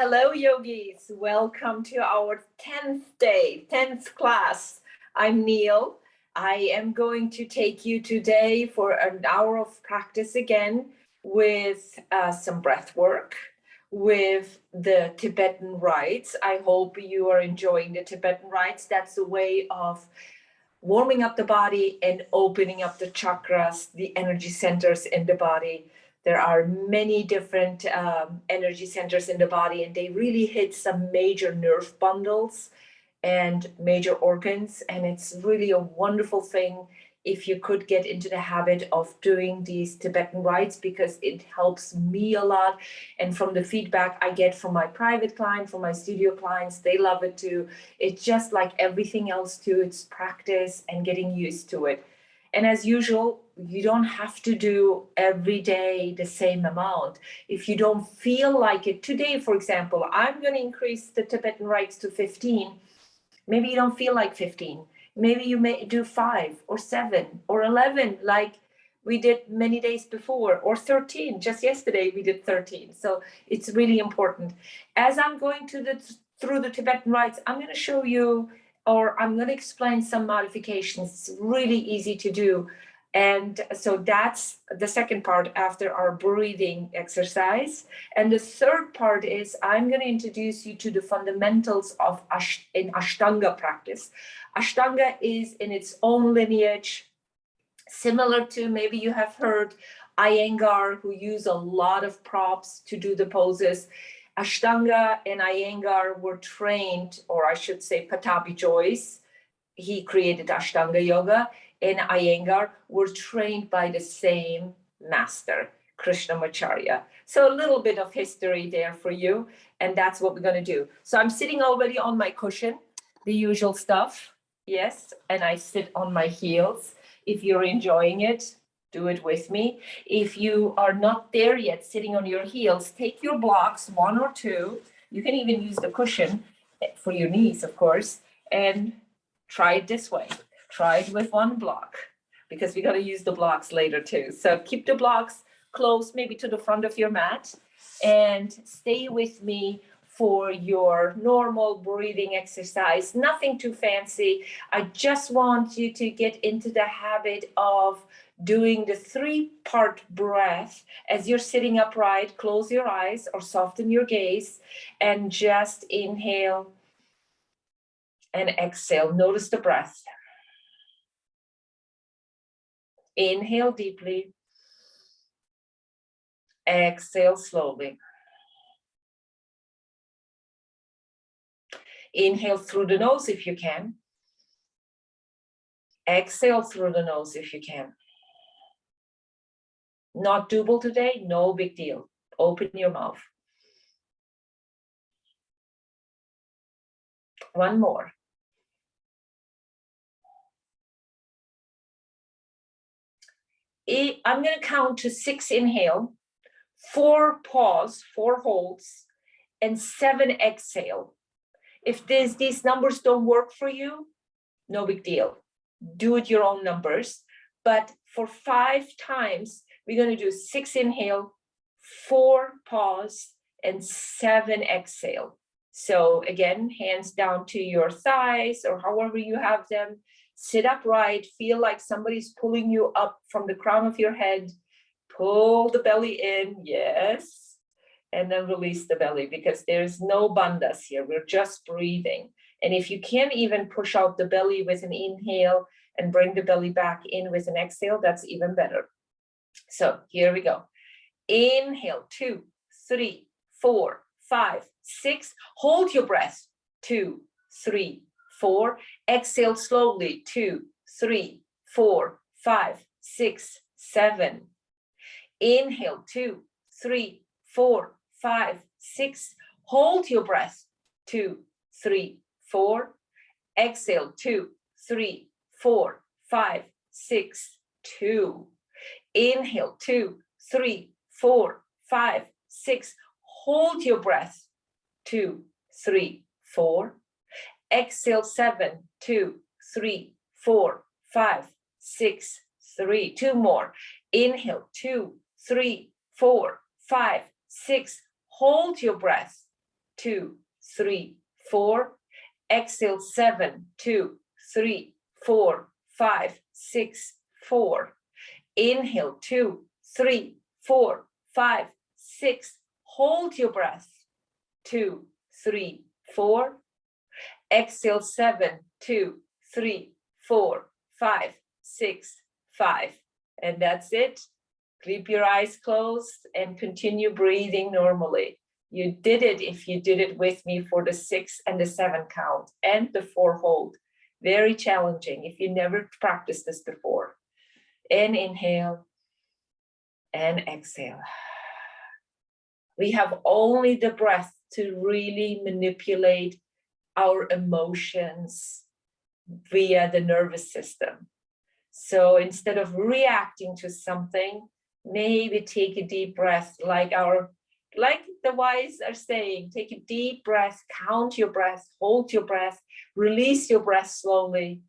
Hello, yogis. Welcome to our 10th day, 10th class. I'm Nil. I am going to take you today for an hour of practice again with some breath work, with the Tibetan rites. I hope you are enjoying the Tibetan rites. That's a way of warming up the body and opening up the chakras, the energy centers in the body. There are many different energy centers in the body, and they really hit some major nerve bundles and major organs. And it's really a wonderful thing if you could get into the habit of doing these Tibetan rites, because it helps me a lot. And from the feedback I get from my private client, from my studio clients, they love it too. It's just like everything else too. It's practice and getting used to it. And as usual, you don't have to do every day the same amount. If you don't feel like it today, for example, I'm going to increase the Tibetan rites to 15. Maybe you don't feel like 15. Maybe you may do 5 or 7 or 11, like we did many days before, or 13. Just yesterday we did 13. So it's really important. As I'm going through the Tibetan rites, I'm going to show you, or I'm going to explain some modifications. It's really easy to do. And so that's the second part after our breathing exercise. And the third part is I'm going to introduce you to the fundamentals of in Ashtanga practice. Ashtanga is in its own lineage, similar to, maybe you have heard Iyengar, who use a lot of props to do the poses. Ashtanga and Iyengar were trained, or I should say Patabi Joyce, he created Ashtanga Yoga, and Iyengar were trained by the same master, Krishnamacharya. So a little bit of history there for you, and that's what we're going to do. So I'm sitting already on my cushion, the usual stuff, yes, and I sit on my heels. If you're enjoying it, do it with me. If you are not there yet, sitting on your heels, take your blocks, 1 or 2. You can even use the cushion for your knees, of course, and try it this way. Try it with 1 block, because we got to use the blocks later too. So keep the blocks close, maybe to the front of your mat, and stay with me for your normal breathing exercise. Nothing too fancy. I just want you to get into the habit of doing the 3-part breath as you're sitting upright. Close your eyes or soften your gaze and just inhale and exhale. Notice the breath. Inhale deeply. Exhale slowly. Inhale through the nose if you can. Exhale through the nose if you can. Not doable today? No big deal. Open your mouth. 1 more. I'm going to count to 6 inhale, 4 pause, 4 holds, and 7 exhale. If these numbers don't work for you, no big deal. Do it your own numbers. But for 5 times, we're going to do 6 inhale, 4 pause, and 7 exhale. So again, hands down to your thighs or however you have them. Sit upright, feel like somebody's pulling you up from the crown of your head. Pull the belly in, yes. And then release the belly, because there's no bandhas here. We're just breathing. And if you can even push out the belly with an inhale and bring the belly back in with an exhale, that's even better. So here we go. Inhale, 2, 3, 4, 5, 6. Hold your breath. 2, 3, 4. Exhale slowly. 2, 3, 4, 5, 6, 7. Inhale, 2, 3, 4, 5, 6. Hold your breath. 2, 3, 4. Exhale, 2, 3, 4, 5, 6, 2. Inhale, 2, 3, 4, 5, 6. Hold your breath. 2, 3, 4. Exhale, 7, 2, 3, 4, 5, 6, 3. 2 more. Inhale, 2, 3, 4, 5, 6. Hold your breath. 2, 3, 4. Exhale, 7, 2, 3, 4, 5, 6, 4. Inhale, 2, 3, 4, 5, 6. Hold your breath. 2, 3, 4. Exhale, 7, 2, 3, 4, 5, 6, 5. And that's it. Keep your eyes closed and continue breathing normally. You did it if you did it with me for the 6 and the 7 count and the 4 hold. Very challenging if you never practiced this before. And inhale and exhale. We have only the breath to really manipulate our emotions via the nervous system. So instead of reacting to something, maybe take a deep breath, like the wise are saying, take a deep breath, count your breath, hold your breath, release your breath slowly,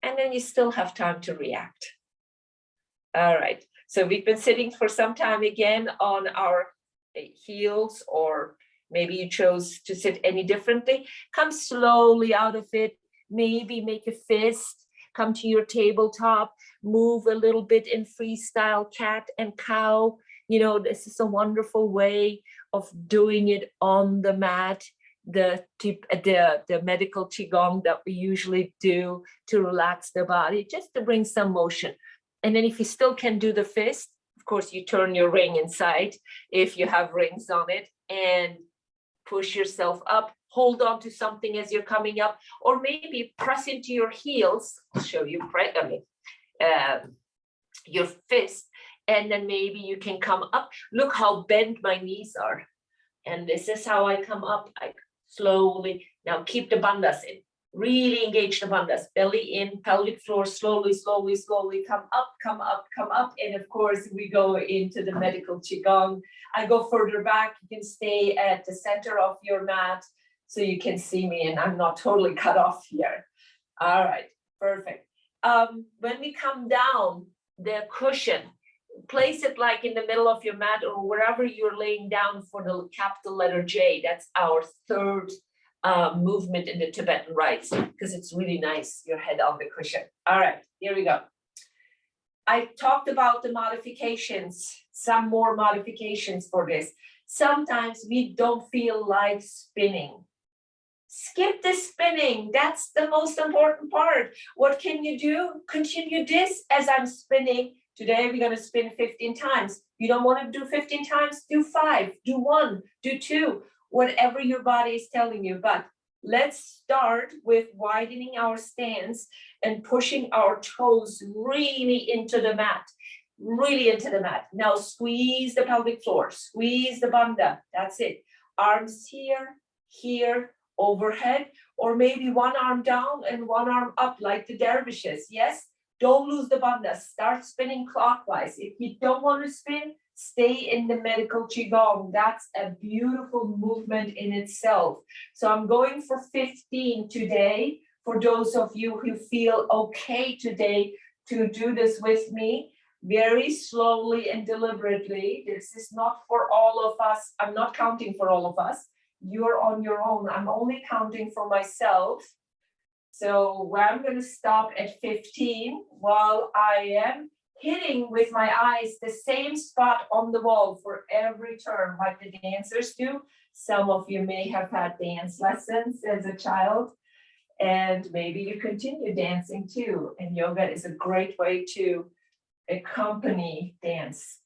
and then you still have time to react. All right, so we've been sitting for some time again on our heels, or maybe you chose to sit any differently. Come slowly out of it, maybe make a fist, come to your tabletop, move a little bit in freestyle cat and cow. You know, this is a wonderful way of doing it on the mat, the medical Qigong that we usually do to relax the body, just to bring some motion. And then if you still can do the fist, of course, you turn your ring inside if you have rings on it, and push yourself up, hold on to something as you're coming up, or maybe press into your heels. I'll show you, your fist, and then maybe you can come up. Look how bent my knees are. And this is how I come up, like slowly. Now keep the bandhas in. Really engage the bandhas. Belly in, pelvic floor, slowly, slowly, slowly. Come up, come up, come up. And of course, we go into the medical Qigong. I go further back. You can stay at the center of your mat so you can see me and I'm not totally cut off here. All right, perfect. When we come down, the cushion, place it like in the middle of your mat or wherever you're laying down for the capital letter J. That's our third movement in the Tibetan rites, because it's really nice, your head on the cushion. All right, here we go. I talked about the modifications, some more modifications for this. Sometimes we don't feel like spinning. Skip the spinning. That's the most important part. What can you do? Continue this as I'm spinning. Today we're going to spin 15 times. You don't want to do 15 times? Do 5, do 1, do 2, whatever your body is telling you. But let's start with widening our stance and pushing our toes really into the mat. Really into the mat. Now squeeze the pelvic floor, squeeze the bandha. That's it. Arms here, here, overhead, or maybe one arm down and one arm up like the dervishes. Yes, don't lose the bandha. Start spinning clockwise. If you don't want to spin, stay in the medical Qigong. That's a beautiful movement in itself. So I'm going for 15 today. For those of you who feel okay today to do this with me, very slowly and deliberately. This is not for all of us. I'm not counting for all of us. You're on your own. I'm only counting for myself. So I'm going to stop at 15 while I am hitting with my eyes the same spot on the wall for every turn, like the dancers do. Some of you may have had dance lessons as a child, and maybe you continue dancing too. And yoga is a great way to accompany dance.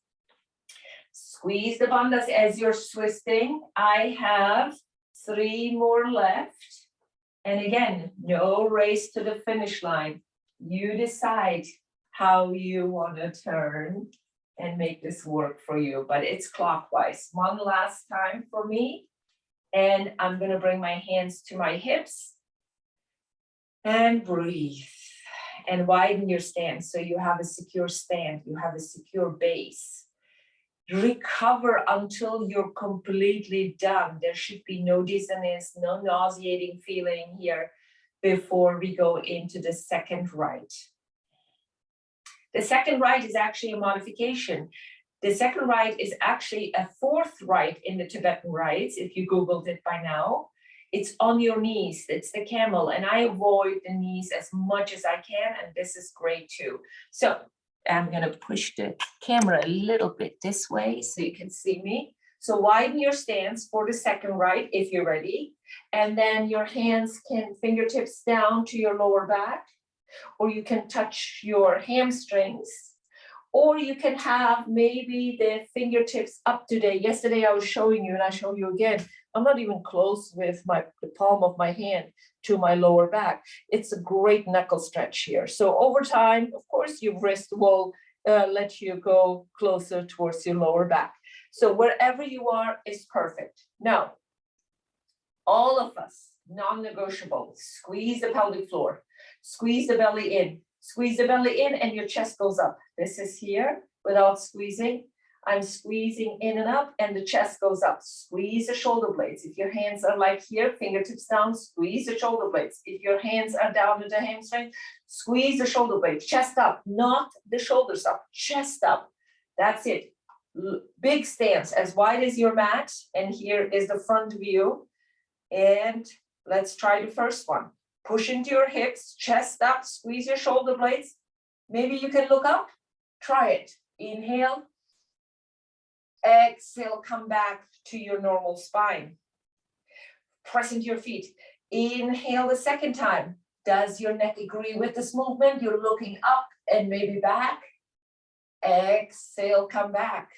Squeeze the bandhas as you're twisting. I have 3 more left. And again, no race to the finish line. You decide how you want to turn and make this work for you, but it's clockwise. One last time for me. And I'm going to bring my hands to my hips and breathe and widen your stance so you have a secure stand, you have a secure base. Recover until you're completely done. There should be no dizziness, no nauseating feeling here before we go into the second rite. The second rite is actually a modification. The second rite is actually a fourth rite in the Tibetan rites, if you Googled it by now. It's on your knees, it's the camel, and I avoid the knees as much as I can, and this is great too. So I'm gonna push the camera a little bit this way so you can see me. So widen your stance for the second rite if you're ready, and then your hands can fingertips down to your lower back, or you can touch your hamstrings, or you can have maybe the fingertips up today. Yesterday I was showing you, and I show you again. I'm not even close with the palm of my hand to my lower back. It's a great knuckle stretch here. So over time, of course, your wrist will let you go closer towards your lower back. So wherever you are is perfect. Now, all of us, non-negotiable, squeeze the pelvic floor, squeeze the belly in, squeeze the belly in, and your chest goes up. This is here without squeezing. I'm squeezing in and up, and the chest goes up. Squeeze the shoulder blades. If your hands are like here, fingertips down, squeeze the shoulder blades. If your hands are down to the hamstring, squeeze the shoulder blades. Chest up, not the shoulders up, chest up. That's it. Big stance, as wide as your mat. And here is the front view. And let's try the first one. Push into your hips, chest up, squeeze your shoulder blades. Maybe you can look up. Try it. Inhale. Exhale, come back to your normal spine. Press into your feet. Inhale the second time. Does your neck agree with this movement? You're looking up and maybe back. Exhale, come back.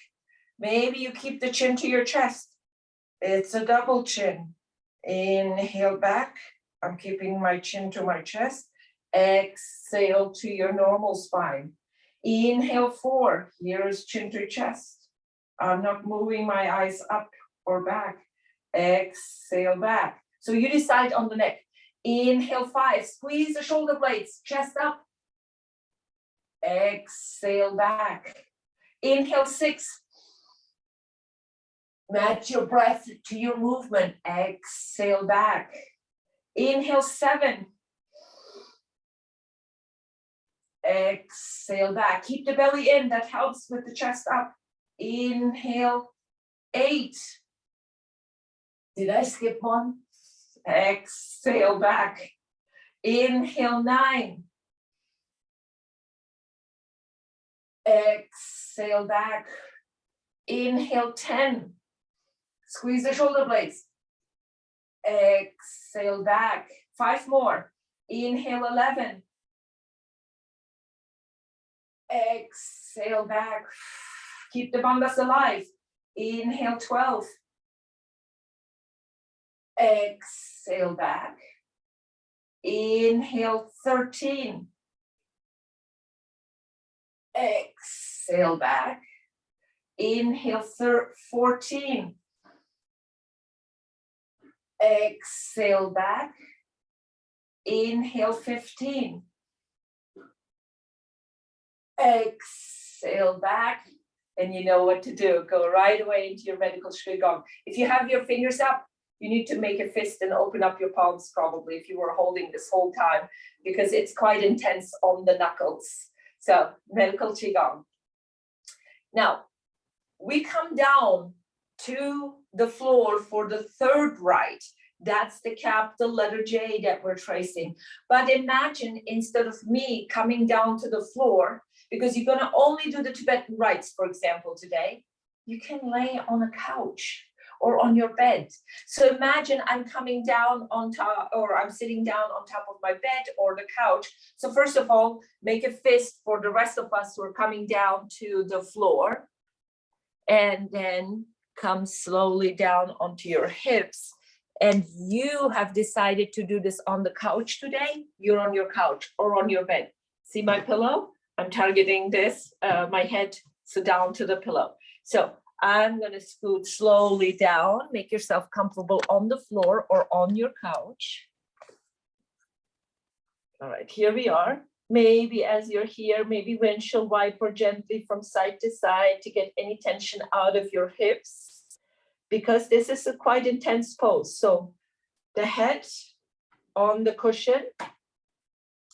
Maybe you keep the chin to your chest. It's a double chin. Inhale back. I'm keeping my chin to my chest. Exhale to your normal spine. Inhale 4. Here's chin to chest. I'm not moving my eyes up or back. Exhale back. So you decide on the neck. Inhale 5. Squeeze the shoulder blades. Chest up. Exhale back. Inhale 6. Match your breath to your movement. Exhale back. Inhale 7. Exhale back. Keep the belly in. That helps with the chest up. Inhale 8. Did I skip one? Exhale back. Inhale 9. Exhale back. Inhale 10. Squeeze the shoulder blades. Exhale back. 5 more. Inhale 11. Exhale back. Keep the bandhas alive. Inhale 12. Exhale back. Inhale 13. Exhale back. Inhale 14. Exhale back. Inhale 15. Exhale back. And you know what to do. Go right away into your medical Qigong. If you have your fingers up, you need to make a fist and open up your palms probably if you were holding this whole time, because it's quite intense on the knuckles. So medical Qigong. Now, we come down to the floor for the third rite. That's the capital letter J that we're tracing. But imagine instead of me coming down to the floor, because you're going to only do the Tibetan rites, for example, today, you can lay on a couch or on your bed. So imagine I'm coming down on top, or I'm sitting down on top of my bed or the couch. So first of all, make a fist for the rest of us who are coming down to the floor. And then come slowly down onto your hips. And you have decided to do this on the couch today. You're on your couch or on your bed. See my pillow? I'm targeting this, my head, so down to the pillow. So I'm going to scoot slowly down. Make yourself comfortable on the floor or on your couch. All right, here we are. Maybe as you're here, maybe windshield wiper gently from side to side to get any tension out of your hips, because this is a quite intense pose. So the head on the cushion,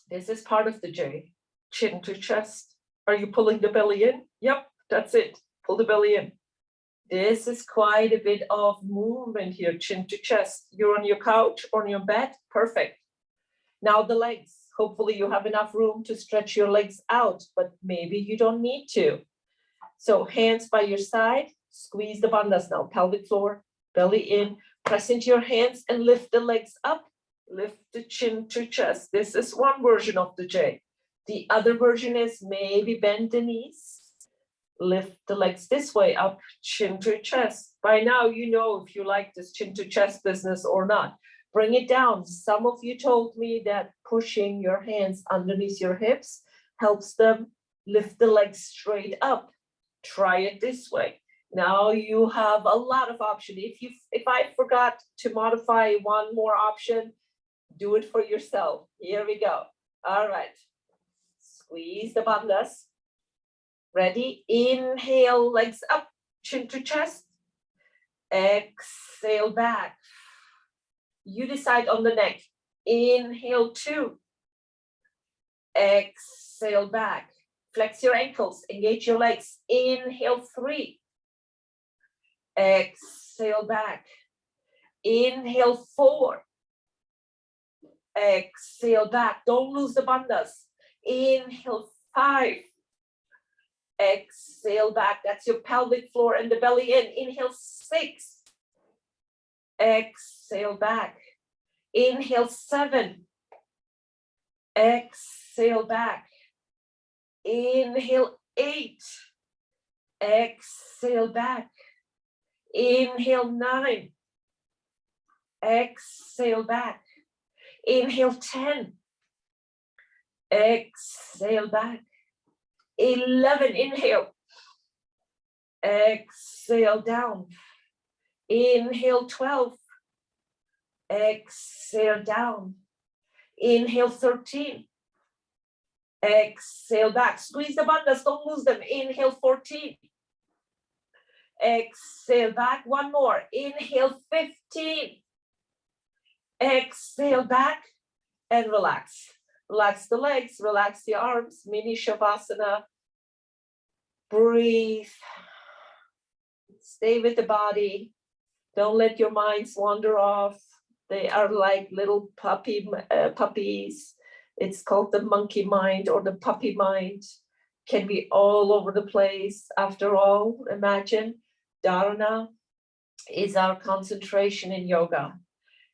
this is part of the J. Chin to chest. Are you pulling the belly in? Yep, that's it. Pull the belly in. This is quite a bit of movement here, chin to chest. You're on your couch, on your bed, perfect. Now the legs. Hopefully you have enough room to stretch your legs out, but maybe you don't need to. So hands by your side, squeeze the bandhas now, pelvic floor, belly in, press into your hands and lift the legs up, lift the chin to chest. This is one version of the J. The other version is maybe bend the knees. Lift the legs this way up, chin to chest. By now, you know if you like this chin to chest business or not. Bring it down. Some of you told me that pushing your hands underneath your hips helps them lift the legs straight up. Try it this way. Now you have a lot of options. If I forgot to modify one more option, do it for yourself. Here we go. All right. Squeeze the bandhas. Ready? Inhale, legs up, chin to chest. Exhale back. You decide on the neck. Inhale 2. Exhale back. Flex your ankles, engage your legs. Inhale 3. Exhale back. Inhale 4. Exhale back. Don't lose the bandhas. Inhale 5. Exhale back. That's your pelvic floor and the belly in. Inhale 6. Exhale back. Inhale 7. Exhale back. Inhale 8. Exhale back. Inhale 9. Exhale back. Inhale 10. Exhale back. 11. Inhale. Exhale down. Inhale 12. Exhale down. Inhale 13. Exhale back. Squeeze the bandhas, don't lose them. Inhale 14. Exhale back. One more. Inhale 15. Exhale back and relax. Relax the legs, relax the arms, mini shavasana. Breathe. Stay with the body. Don't let your minds wander off. They are like little puppies. It's called the monkey mind or the puppy mind. Can be all over the place. After all, imagine dharana is our concentration in yoga.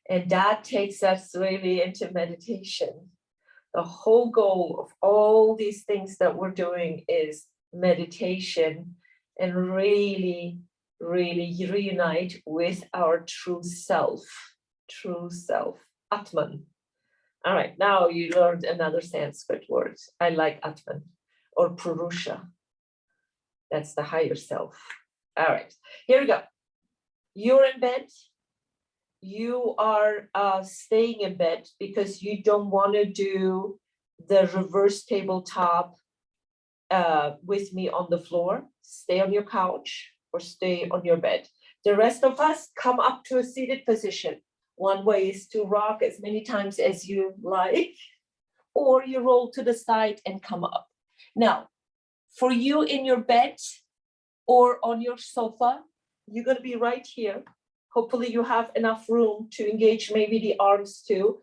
And that takes us really into meditation. The whole goal of all these things that we're doing is meditation and really, really reunite with our true self, Atman. All right, now you learned another Sanskrit word. I like Atman or Purusha. That's the higher self. All right, here we go. You're in bed. You are staying in bed because you don't want to do the reverse tabletop with me on the floor. Stay on your couch or stay on your bed. The rest of us come up to a seated position. One way is to rock as many times as you like, or you roll to the side and come up. Now, for you in your bed or on your sofa, you're going to be right here. Hopefully you have enough room to engage maybe the arms too.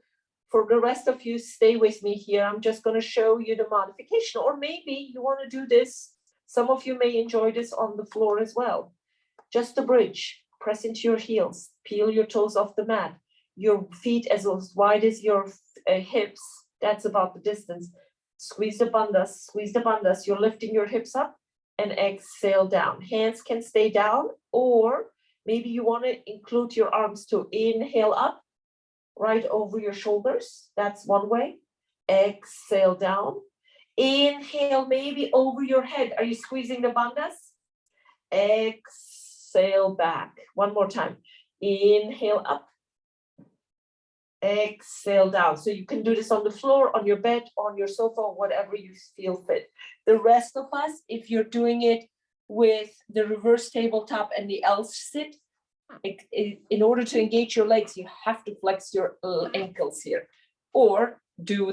For the rest of you, stay with me here. I'm just going to show you the modification, or maybe you want to do this. Some of you may enjoy this on the floor as well. Just a bridge, press into your heels, peel your toes off the mat. Your feet as wide as your hips, that's about the distance. Squeeze the bandhas, you're lifting your hips up and exhale down. Hands can stay down, or maybe you want to include your arms to inhale up, right over your shoulders. That's one way. Exhale down. Inhale, maybe over your head. Are you squeezing the bandhas? Exhale back. One more time. Inhale up. Exhale down. So you can do this on the floor, on your bed, on your sofa, whatever you feel fit. The rest of us, if you're doing it with the reverse tabletop and the L sit, in order to engage your legs, you have to flex your ankles here, or do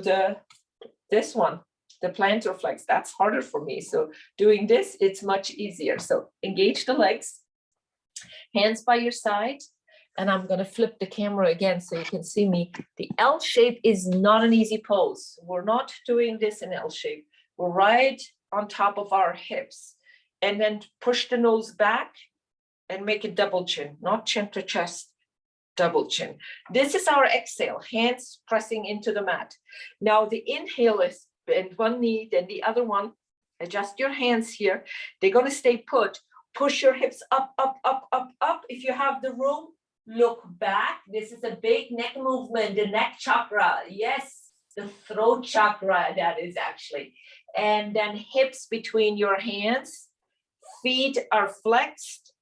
this one. the plantar flex. That's harder for me. So doing this, it's much easier. So engage the legs, hands by your side. And I'm going to flip the camera again so you can see me. The L shape is not an easy pose. We're not doing this in L shape. We're right on top of our hips. And then push the nose back and make a double chin, not chin to chest, double chin. This is our exhale, hands pressing into the mat. Now the inhale is bend one knee, then the other one. Adjust your hands here. They're going to stay put. Push your hips up, up, up, up, up. If you have the room, look back. This is a big neck movement, the neck chakra. Yes, the throat chakra, that is actually. And then hips between your hands. Feet are flexed.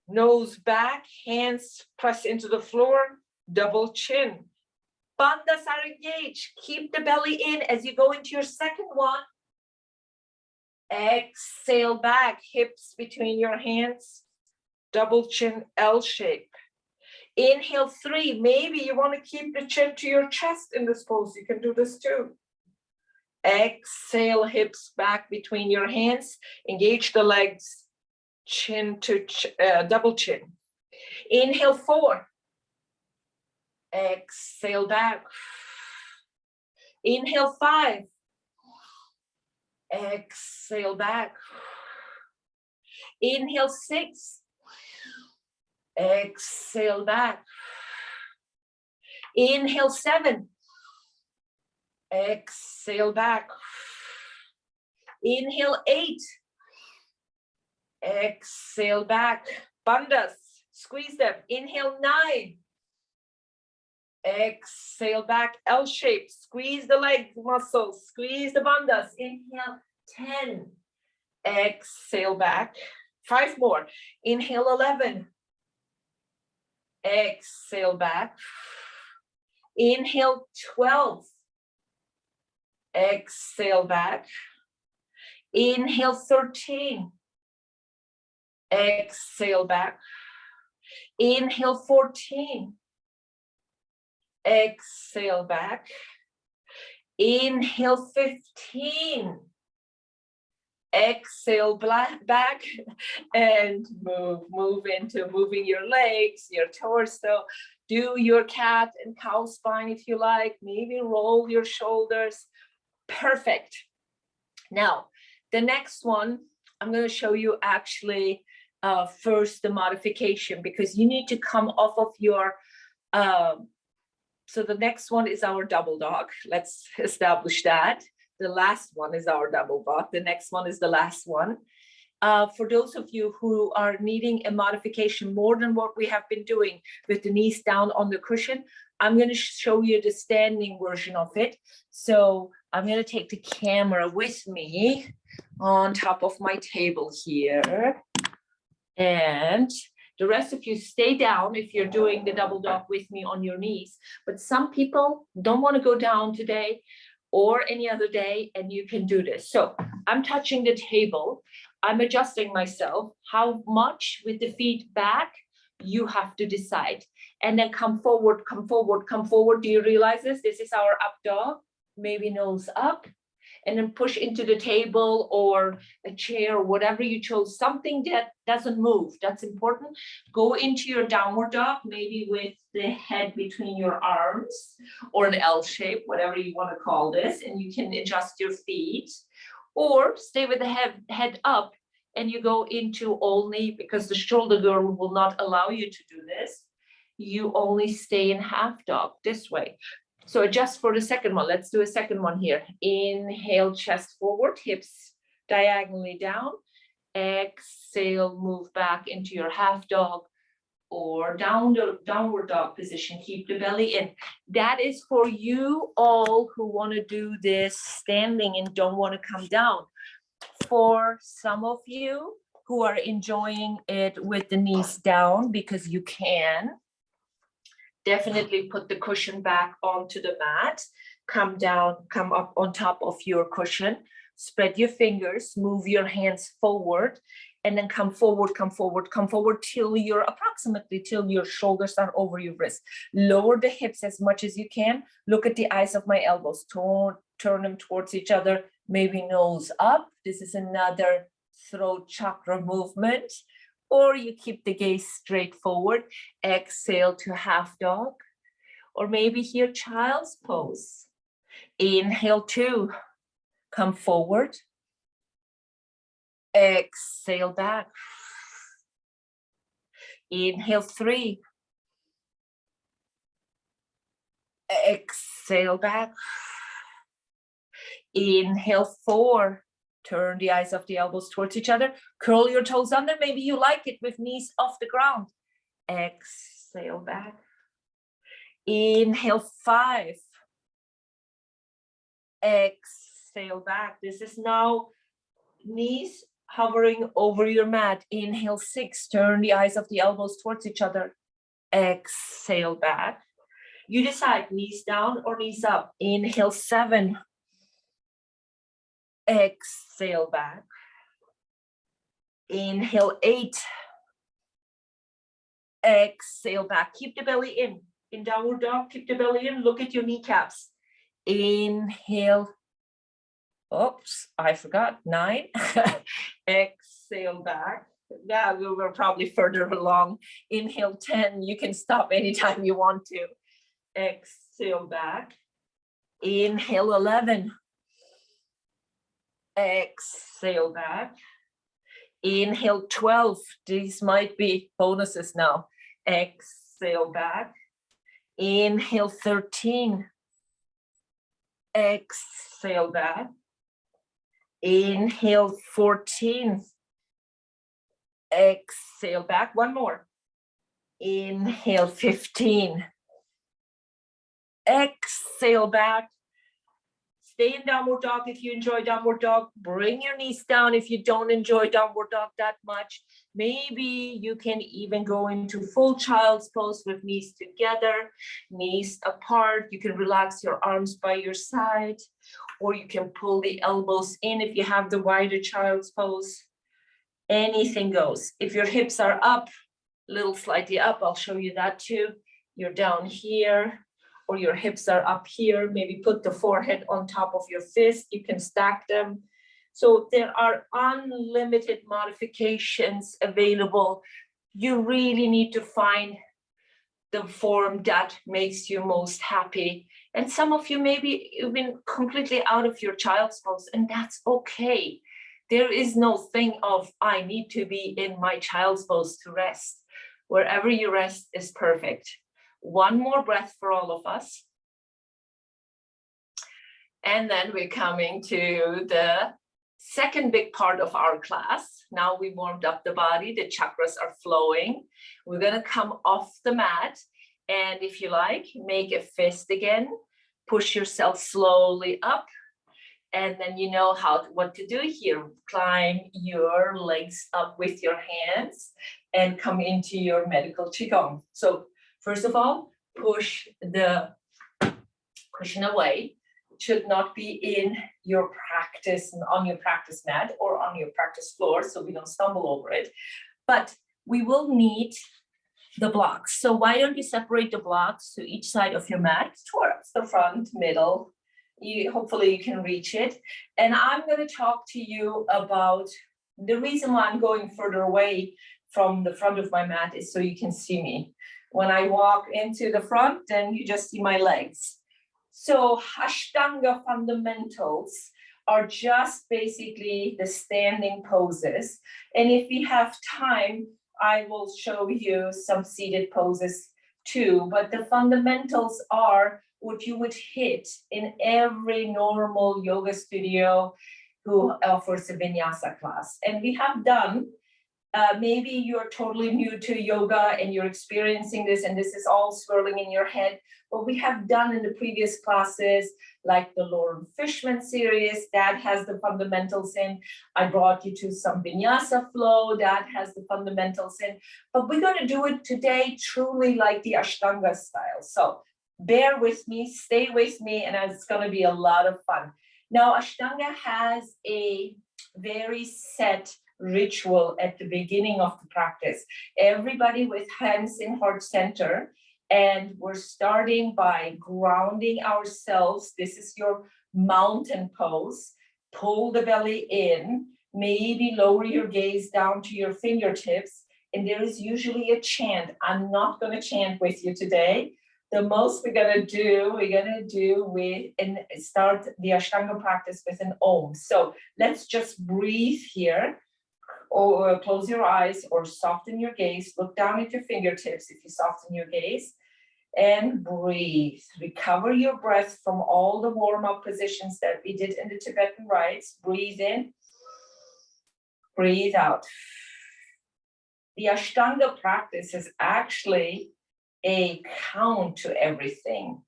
Nose back, hands press into the floor, double chin. Bandhas are engaged. Keep the belly in as you go into your second one. Exhale back, hips between your hands, double chin, L shape. Inhale 3. Maybe you want to keep the chin to your chest in this pose. You can do this too. Exhale, hips back between your hands. Engage the legs, chin to double chin. Inhale 4. Exhale back. Inhale 5. Exhale back. Inhale 6. Exhale back. Inhale 7. Exhale back. Inhale 8. Exhale back. Bandhas, squeeze them. Inhale 9. Exhale back, L shape. Squeeze the leg muscles. Squeeze the bandhas. Inhale 10. Exhale back. 5 more. Inhale 11. Exhale back. Inhale 12. Exhale back. Inhale 13. Exhale back. Inhale 14. Exhale back. Inhale 15. Exhale back and move into moving your legs, your torso. Do your cat and cow spine if you like. Maybe roll your shoulders. Perfect. Now, the next one, I'm going to show you actually first the modification, because you need to come off of your so the next one is our double dog. Let's establish that. The last one is our double dog. The next one is the last one. For those of you who are needing a modification more than what we have been doing with the knees down on the cushion, I'm going to show you the standing version of it. So I'm going to take the camera with me on top of my table here. And the rest of you stay down if you're doing the double dog with me on your knees. But some people don't want to go down today or any other day, and you can do this. So I'm touching the table. I'm adjusting myself. How much with the feet back, you have to decide. And then come forward, come forward, come forward. Do you realize this? This is our up dog. Maybe nose up. And then push into the table or a chair or whatever you chose, something that doesn't move. That's important. Go into your downward dog, maybe with the head between your arms or an L shape, whatever you want to call this, and you can adjust your feet, or stay with the head up and you go into only, because the shoulder girdle will not allow you to do this, you only stay in half dog this way. So adjust for the second one. Let's do a second one here. Inhale, chest forward, hips diagonally down. Exhale, move back into your half dog or downward dog position. Keep the belly in. That is for you all who want to do this standing and don't want to come down. For some of you who are enjoying it with the knees down, because you can, definitely put the cushion back onto the mat, come down, come up on top of your cushion, spread your fingers, move your hands forward, and then come forward, come forward, come forward till you're approximately till your shoulders are over your wrist. Lower the hips as much as you can. Look at the eyes of my elbows, turn them towards each other, maybe nose up. This is another throat chakra movement. Or you keep the gaze straight forward. Exhale to half dog. Or maybe here child's pose. Inhale 2, come forward. Exhale back. Inhale 3. Exhale back. Inhale 4. Turn the eyes of the elbows towards each other. Curl your toes under. Maybe you like it with knees off the ground. Exhale back. Inhale 5. Exhale back. This is now knees hovering over your mat. Inhale 6. Turn the eyes of the elbows towards each other. Exhale back. You decide, knees down or knees up. Inhale 7. Exhale back. Inhale 8. Exhale back. Keep the belly in. In downward dog, keep the belly in. Look at your kneecaps. Inhale. Oops, I forgot. 9. Exhale back. Yeah, we were probably further along. Inhale 10. You can stop anytime you want to. Exhale back. Inhale 11. Exhale back. Inhale 12. These might be bonuses now. Exhale back. Inhale 13. Exhale back. Inhale 14. Exhale back. One more. Inhale 15. Exhale back. Stay in downward dog if you enjoy downward dog. Bring your knees down if you don't enjoy downward dog that much. Maybe you can even go into full child's pose with knees together, knees apart. You can relax your arms by your side, or you can pull the elbows in if you have the wider child's pose. Anything goes. If your hips are up, a little slightly up, I'll show you that too. You're down here, or your hips are up here. Maybe put the forehead on top of your fist. You can stack them. So there are unlimited modifications available. You really need to find the form that makes you most happy. And some of you may be even completely out of your child's pose, and that's okay. There is no thing of, I need to be in my child's pose to rest. Wherever you rest is perfect. One more breath for all of us. And then we're coming to the second big part of our class. Now we warmed up the body, the chakras are flowing. We're gonna come off the mat. And if you like, make a fist again. Push yourself slowly up. And then you know what to do here. Climb your legs up with your hands and come into your medical Qigong. So first of all, push the cushion away. It should not be in your practice, on your practice mat or on your practice floor, so we don't stumble over it. But we will need the blocks. So why don't you separate the blocks to each side of your mat, towards the front, middle. Hopefully you can reach it. And I'm going to talk to you about the reason why I'm going further away from the front of my mat is so you can see me. When I walk into the front, then you just see my legs. So Ashtanga fundamentals are just basically the standing poses. And if we have time, I will show you some seated poses too. But the fundamentals are what you would hit in every normal yoga studio who offers a vinyasa class. And we have done, maybe you're totally new to yoga and you're experiencing this and this is all swirling in your head. What we have done in the previous classes, like the Lauren Fishman series, that has the fundamentals in. I brought you to some vinyasa flow that has the fundamentals in. But we're going to do it today truly like the Ashtanga style. So bear with me, stay with me, and it's going to be a lot of fun. Now, Ashtanga has a very set ritual at the beginning of the practice. Everybody with hands in heart center, and we're starting by grounding ourselves. This is your mountain pose. Pull the belly in, maybe lower your gaze down to your fingertips. And there is usually a chant. I'm not going to chant with you today. The most we're going to do with and start the Ashtanga practice with an Om. So let's just breathe here. Or close your eyes or soften your gaze. Look down at your fingertips if you soften your gaze. And breathe. Recover your breath from all the warm-up positions that we did in the Tibetan rites. Breathe in. Breathe out. The Ashtanga practice is actually a count to everything.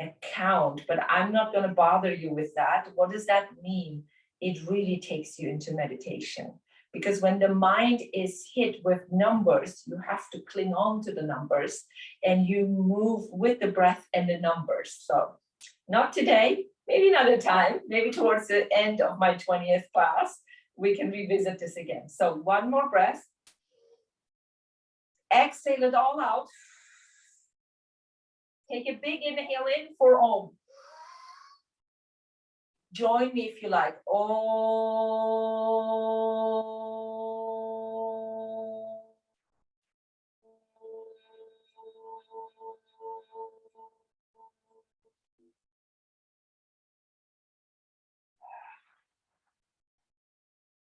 A count, but I'm not going to bother you with that. What does that mean? It really takes you into meditation. Because when the mind is hit with numbers, you have to cling on to the numbers and you move with the breath and the numbers. So not today, maybe another time, maybe towards the end of my 20th class, we can revisit this again. So one more breath. Exhale it all out. Take a big inhale in for Om. Join me if you like. Om.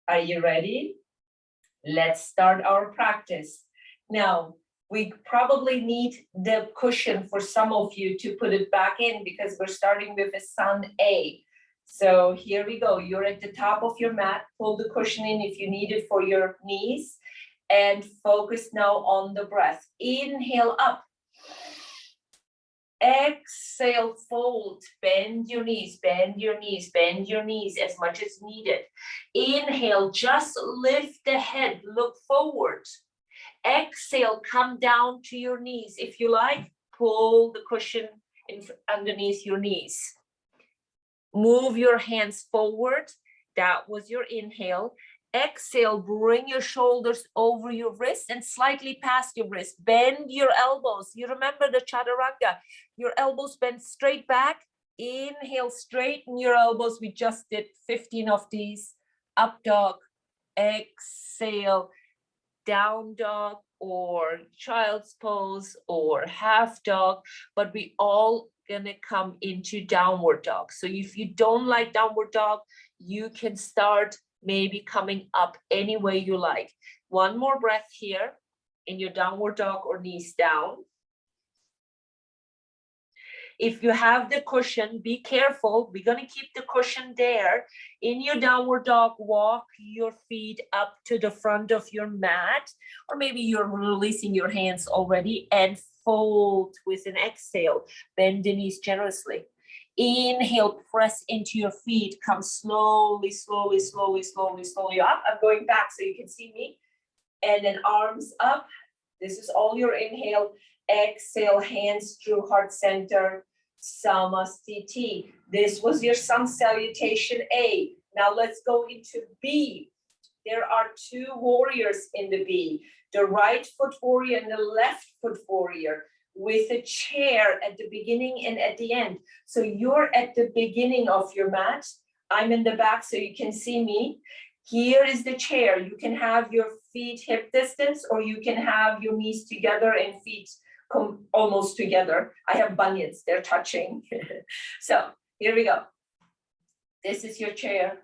Are you ready? Let's start our practice. Now, we probably need the cushion for some of you to put it back in because we're starting with a sun A. So here we go. You're at the top of your mat. Pull the cushion in if you need it for your knees. And focus now on the breath. Inhale up. Exhale, fold. Bend your knees, bend your knees, bend your knees as much as needed. Inhale, just lift the head, look forward. Exhale, come down to your knees. If you like, pull the cushion underneath your knees. Move your hands forward. That was your inhale. Exhale, bring your shoulders over your wrist and slightly past your wrist. Bend your elbows. You remember the Chaturanga. Your elbows bend straight back. Inhale, straighten your elbows. We just did 15 of these. Up dog. Exhale, down dog or child's pose or half dog. But we all gonna come into downward dog. So if you don't like downward dog, you can start maybe coming up any way you like. One more breath here in your downward dog or knees down. If you have the cushion, be careful. We're going to keep the cushion there. In your downward dog, walk your feet up to the front of your mat, or maybe you're releasing your hands already and fold with an exhale. Bend the knees generously. Inhale, press into your feet. Come slowly, slowly, slowly, slowly, slowly up. I'm going back so you can see me. And then arms up. This is all your inhale. Exhale, hands through heart center. Samasthiti. This was your sun salutation A. Now let's go into B. There are two warriors in the B. The right foot warrior and the left foot warrior, with a chair at the beginning and at the end. So you're at the beginning of your mat. I'm in the back so you can see me. Here is the chair. You can have your feet hip distance, or you can have your knees together and feet come almost together. I have bunions, they're touching. So here we go. This is your chair,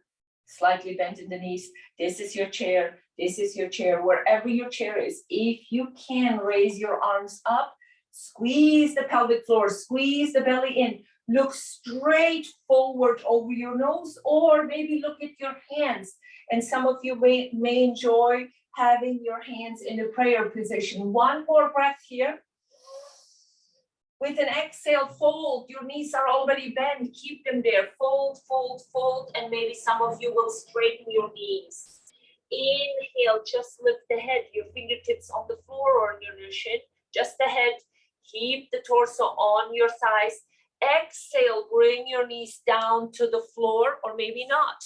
slightly bent in the knees. This is your chair. This is your chair. Wherever your chair is, if you can raise your arms up, squeeze the pelvic floor, squeeze the belly in, look straight forward over your nose, or maybe look at your hands. And some of you may enjoy having your hands in a prayer position. One more breath here. With an exhale, fold. Your knees are already bent. Keep them there. Fold, fold, fold. And maybe some of you will straighten your knees. Inhale, just lift the head. Your fingertips on the floor or on your shin. Just the head. Keep the torso on your thighs. Exhale, bring your knees down to the floor, or maybe not.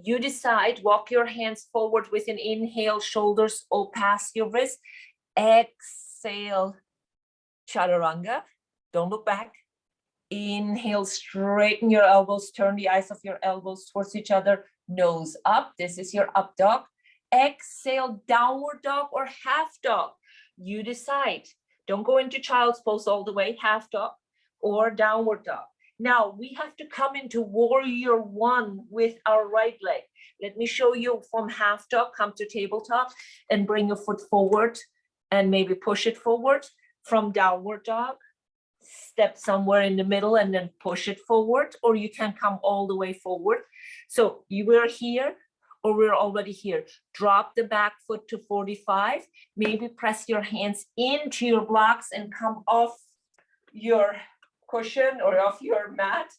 You decide. Walk your hands forward with an inhale, shoulders all past your wrist. Exhale, Chaturanga. Don't look back. Inhale, straighten your elbows, turn the eyes of your elbows towards each other, nose up. This is your up dog. Exhale, downward dog or half dog. You decide. Don't go into child's pose all the way, half dog or downward dog. Now we have to come into warrior one with our right leg. Let me show you from half dog, come to tabletop and bring your foot forward and maybe push it forward. From downward dog, step somewhere in the middle and then push it forward, or you can come all the way forward. So you were here or we're already here. Drop the back foot to 45. Maybe press your hands into your blocks and come off your cushion or off your mat.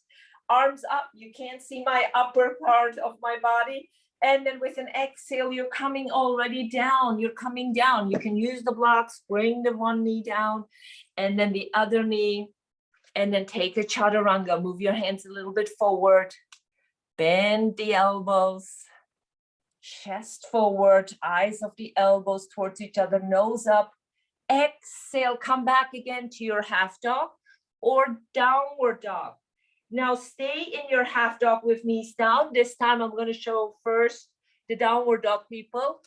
Arms up. You can't see my upper part of my body. And then with an exhale, you're coming already down. You're coming down. You can use the blocks, bring the one knee down and then the other knee. And then take a chaturanga. Move your hands a little bit forward. Bend the elbows. Chest forward. Eyes of the elbows towards each other. Nose up. Exhale. Come back again to your half dog or downward dog. Now stay in your half dog with knees down. This time I'm going to show first the downward dog, people.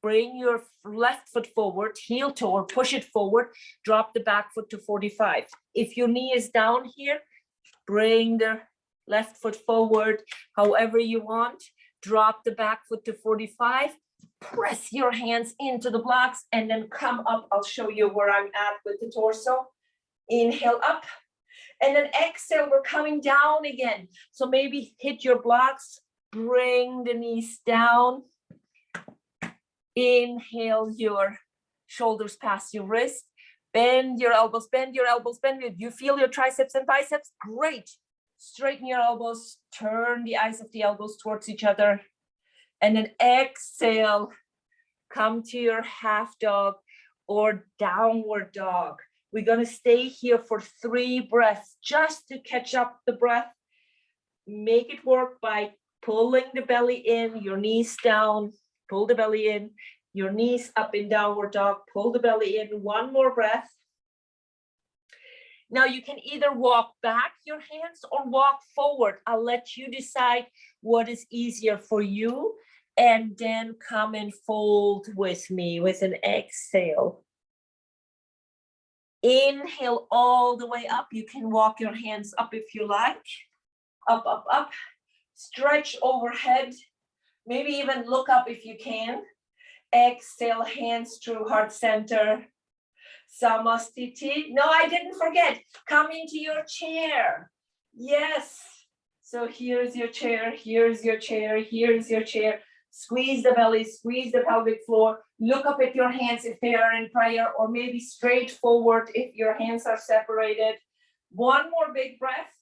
Bring your left foot forward, heel toe or push it forward. Drop the back foot to 45. If your knee is down here, bring the left foot forward however you want. Drop the back foot to 45. Press your hands into the blocks and then come up. I'll show you where I'm at with the torso. Inhale up. And then exhale, we're coming down again. So maybe hit your blocks, bring the knees down. Inhale your shoulders past your wrist. Bend your elbows, bend your elbows, bend it. You feel your triceps and biceps? Great. Straighten your elbows, turn the eyes of the elbows towards each other. And then exhale, come to your half dog or downward dog. We're going to stay here for 3 breaths just to catch up the breath. Make it work by pulling the belly in, your knees down, pull the belly in, your knees up in downward dog, pull the belly in. 1 more breath. Now you can either walk back your hands or walk forward. I'll let you decide what is easier for you. And then come and fold with me with an exhale. Inhale all the way up. You can walk your hands up if you like. Up, up, up. Stretch overhead. Maybe even look up if you can. Exhale, hands through heart center. Samastiti. No, I didn't forget. Come into your chair. Yes. So here's your chair. Here's your chair. Here's your chair. Squeeze the belly, squeeze the pelvic floor. Look up at your hands if they are in prayer, or maybe straight forward if your hands are separated. 1 more big breath.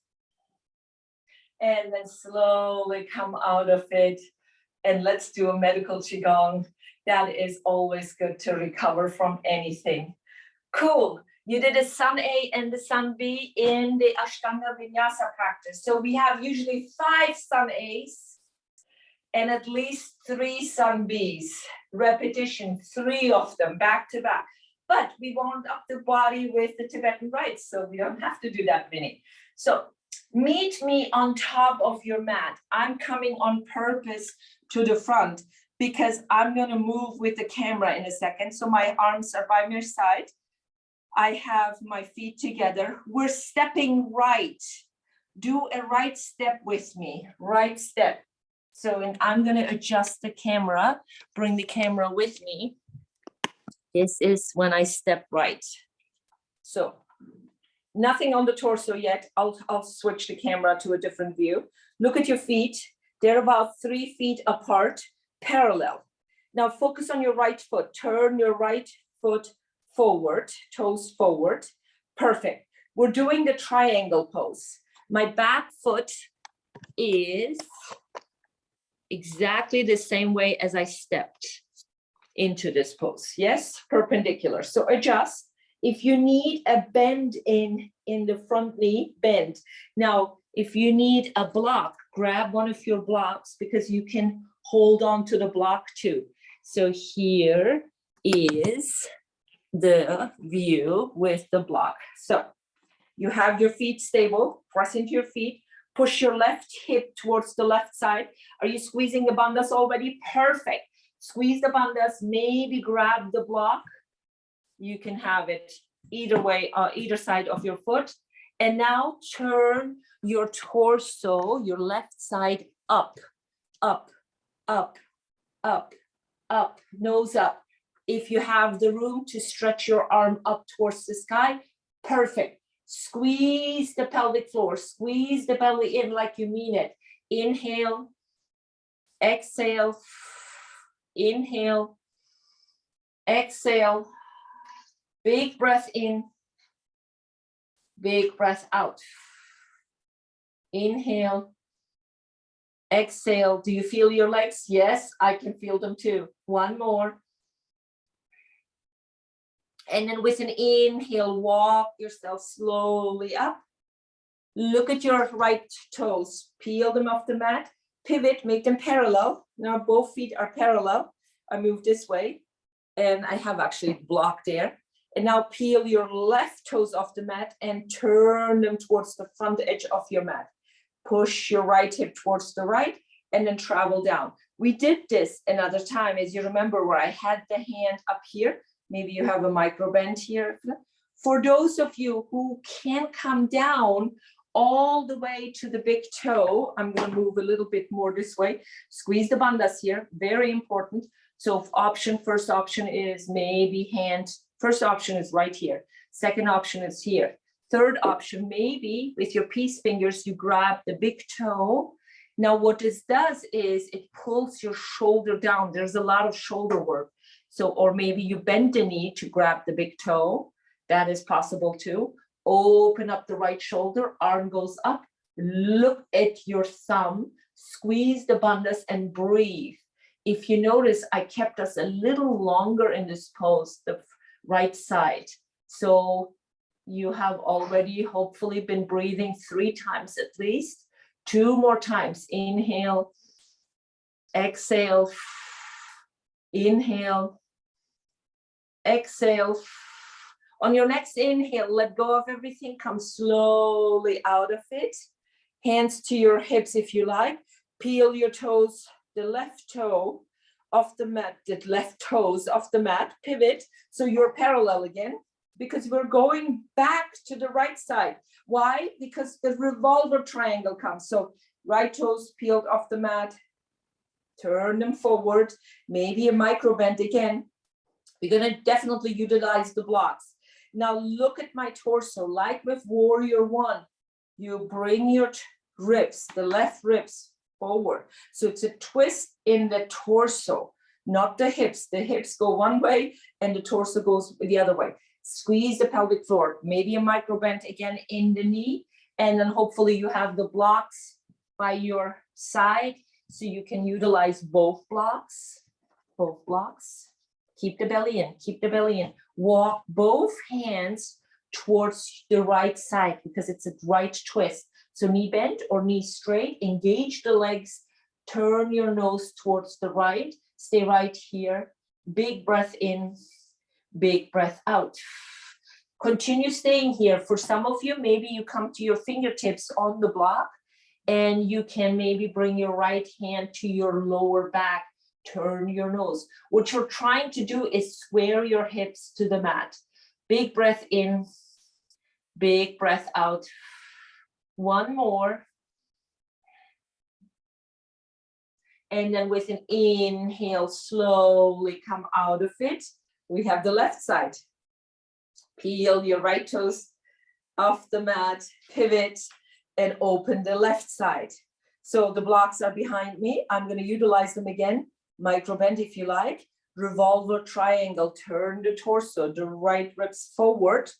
And then slowly come out of it. And let's do a medical Qigong. That is always good to recover from anything. Cool. You did a Sun A and the Sun B in the Ashtanga practice. So we have usually 5 Sun A's. And at least 3 Sun Bs, repetition, 3 of them back to back. But we warmed up the body with the Tibetan rites, so we don't have to do that many. So meet me on top of your mat. I'm coming on purpose to the front because I'm gonna move with the camera in a second. So my arms are by my side. I have my feet together. We're stepping right. Do a right step with me, right step. So I'm going to adjust the camera, bring the camera with me. This is when I step right. So nothing on the torso yet. I'll switch the camera to a different view. Look at your feet. They're about 3 feet apart, parallel. Now focus on your right foot. Turn your right foot forward, toes forward. Perfect. We're doing the triangle pose. My back foot is exactly the same way as I stepped into this pose. Yes, perpendicular. So adjust. If you need a bend in the front knee, bend. Now, if you need a block, grab one of your blocks because you can hold on to the block too. So here is the view with the block. So You have your feet stable, press into your feet, push your left hip towards the left side. Are you squeezing the bandhas already? Perfect. Squeeze the bandhas, maybe grab the block. You can have it either way, either side of your foot. And now turn your torso, your left side up, up, up, up, up, nose up. If you have the room to stretch your arm up towards the sky, perfect. Squeeze the pelvic floor, squeeze the belly in like you mean it. Inhale, exhale, inhale, exhale, big breath in, big breath out. Inhale, exhale. Do you feel your legs? Yes, I can feel them too. One more. And then with an inhale, walk yourself slowly up. Look at your right toes, peel them off the mat, pivot, make them parallel. Now both feet are parallel. I move this way and I have actually blocked there. And now peel your left toes off the mat and turn them towards the front edge of your mat. Push your right hip towards the right and then travel down. We did this another time, as you remember, where I had the hand up here. Maybe you have a micro bend here. For those of you who can come down all the way to the big toe, I'm going to move a little bit more this way. Squeeze the bandhas here, very important. So first option is maybe hand. First option is right here. Second option is here. Third option, maybe with your peace fingers, you grab the big toe. Now what this does is it pulls your shoulder down. There's a lot of shoulder work. So, or maybe you bend the knee to grab the big toe. That is possible too. Open up the right shoulder, arm goes up. Look at your thumb, squeeze the bandhas and breathe. If you notice, I kept us a little longer in this pose, the right side. So you have already hopefully been breathing 3 times at least. 2 more times. Inhale, exhale, inhale, exhale. On your next inhale, let go of everything. Come slowly out of it. Hands to your hips if you like. Peel your toes, the left toe off the mat, the left toes off the mat. Pivot so you're parallel again, because we're going back to the right side. Why? Because the revolver triangle comes. So right toes peeled off the mat. Turn them forward. Maybe a micro bend again. We're going to definitely utilize the blocks. Now look at my torso, like with Warrior One. You bring your ribs, the left ribs forward. So it's a twist in the torso, not the hips. The hips go one way and the torso goes the other way. Squeeze the pelvic floor, maybe a micro bend again in the knee. And then hopefully you have the blocks by your side so you can utilize both blocks, Keep the belly in, keep the belly in. Walk both hands towards the right side because it's a right twist. So knee bent or knee straight, engage the legs, turn your nose towards the right, stay right here. Big breath in, big breath out. Continue staying here. For some of you, maybe you come to your fingertips on the block and you can maybe bring your right hand to your lower back. Turn your nose. What you're trying to do is square your hips to the mat. Big breath in, big breath out. One more. And then with an inhale, slowly come out of it. We have the left side. Peel your right toes off the mat, pivot, and open the left side. So the blocks are behind me. I'm going to utilize them again. Micro bend if you like. Revolver triangle, turn the torso, the right ribs forward,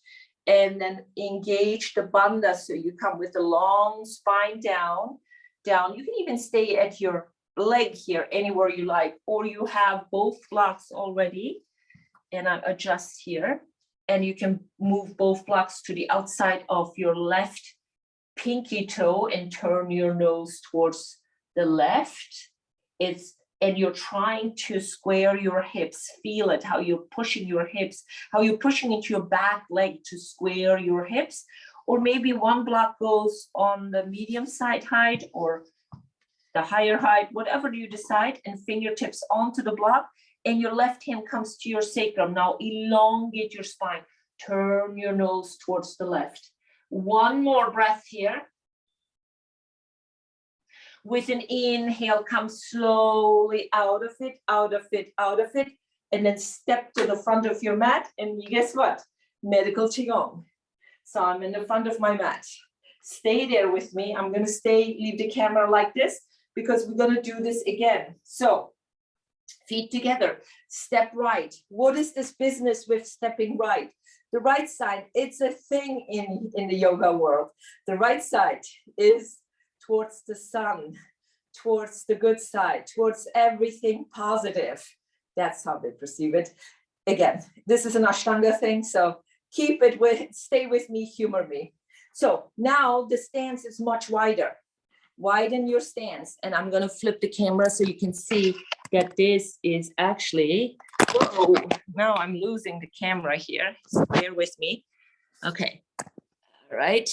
and then engage the bandha. So you come with the long spine down. You can even stay at your leg here, anywhere you like, or you have both blocks already. And I adjust here. And you can move both blocks to the outside of your left pinky toe and turn your nose towards the left. And you're trying to square your hips. Feel it, how you're pushing your hips, how you're pushing into your back leg to square your hips. or maybe one block goes on the medium side height or the higher height, whatever you decide, and fingertips onto the block, and your left hand comes to your sacrum. Now elongate your spine, turn your nose towards the left. One more breath here. With an inhale, come slowly out of it, out of it, out of it, and then step to the front of your mat, and guess what? Medical Qigong. So I'm in the front of my mat. Stay there with me. I'm gonna leave the camera like this, because we're gonna do this again. So, feet together, step right. What is this business with stepping right? The right side, it's a thing in the yoga world. The right side is towards the sun, towards the good side, towards everything positive. That's how they perceive it. Again, this is an Ashtanga thing, so stay with me, humor me. So now the stance is much wider. Widen your stance, and I'm gonna flip the camera so you can see that this is actually, whoa, now I'm losing the camera here, so bear with me. Okay, all right.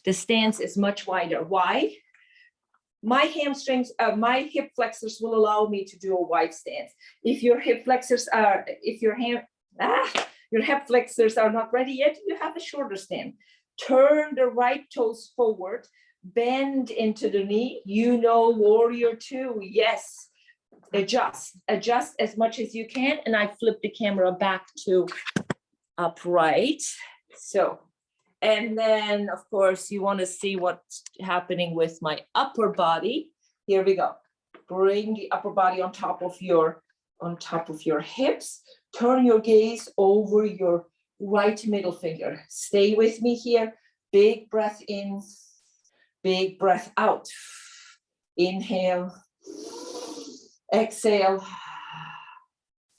The stance is much wider. Why? My hamstrings, my hip flexors will allow me to do a wide stance. If your hip flexors are, your hip flexors are not ready yet, you have a shorter stance. Turn the right toes forward, bend into the knee. You know, warrior two, yes. Adjust as much as you can. And I flip the camera back to upright. So, and then of course you want to see what's happening with my upper body. Here we go. Bring the upper body on top of your hips. Turn your gaze over your right middle finger. Stay with me here. Big breath in, big breath out. Inhale, exhale.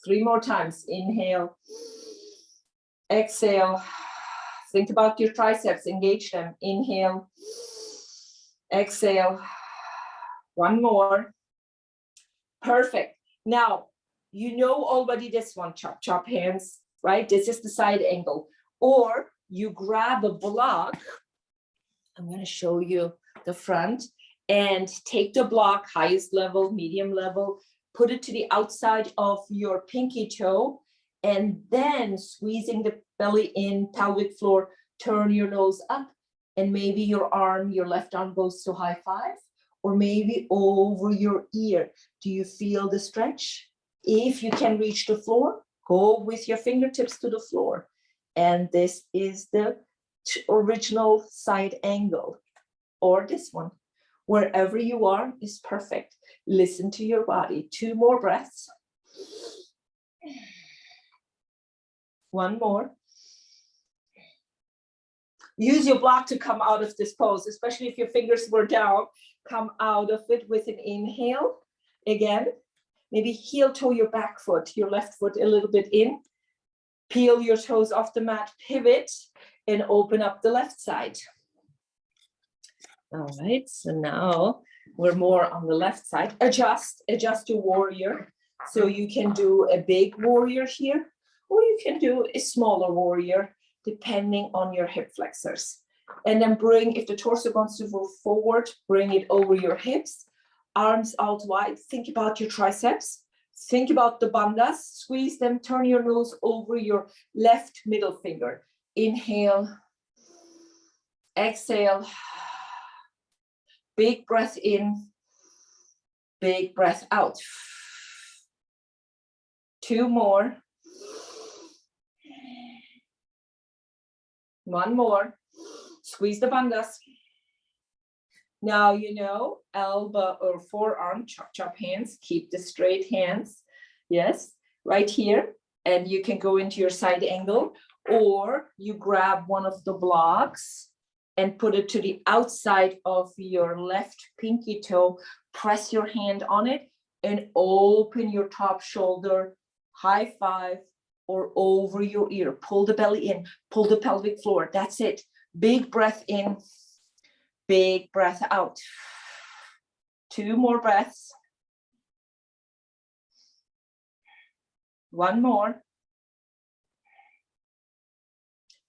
3 more times. Inhale, exhale. Think about your triceps, engage them. Inhale, exhale. 1 more. Perfect. Now, you know already this one, chop, chop hands, right? This is the side angle. Or you grab a block. I'm going to show you the front, and take the block, highest level, medium level, put it to the outside of your pinky toe, and then squeezing the belly in, pelvic floor, turn your nose up, and maybe your left arm goes to high five, or maybe over your ear. Do you feel the stretch? If you can reach the floor, go with your fingertips to the floor. And this is the original side angle, or this one. Wherever you are is perfect. Listen to your body. 2 more breaths. 1 more. Use your block to come out of this pose, especially if your fingers were down. Come out of it with an inhale. Again, maybe heel toe your back foot, your left foot a little bit in. Peel your toes off the mat, pivot, and open up the left side. All right, so now we're more on the left side. Adjust your warrior. So you can do a big warrior here, or you can do a smaller warrior, depending on your hip flexors. And then if the torso wants to move forward, bring it over your hips, arms out wide. Think about your triceps. Think about the bandhas. Squeeze them, turn your nose over your left middle finger. Inhale, exhale. Big breath in, big breath out. 2 more. 1 more. Squeeze the bandhas. Now, you know, elbow or forearm, chop, chop hands. Keep the straight hands. Yes, right here. And you can go into your side angle, or you grab one of the blocks and put it to the outside of your left pinky toe. Press your hand on it and open your top shoulder, high five, or over your ear. Pull the belly in, pull the pelvic floor. That's it. Big breath in, big breath out. 2 more breaths. 1 more.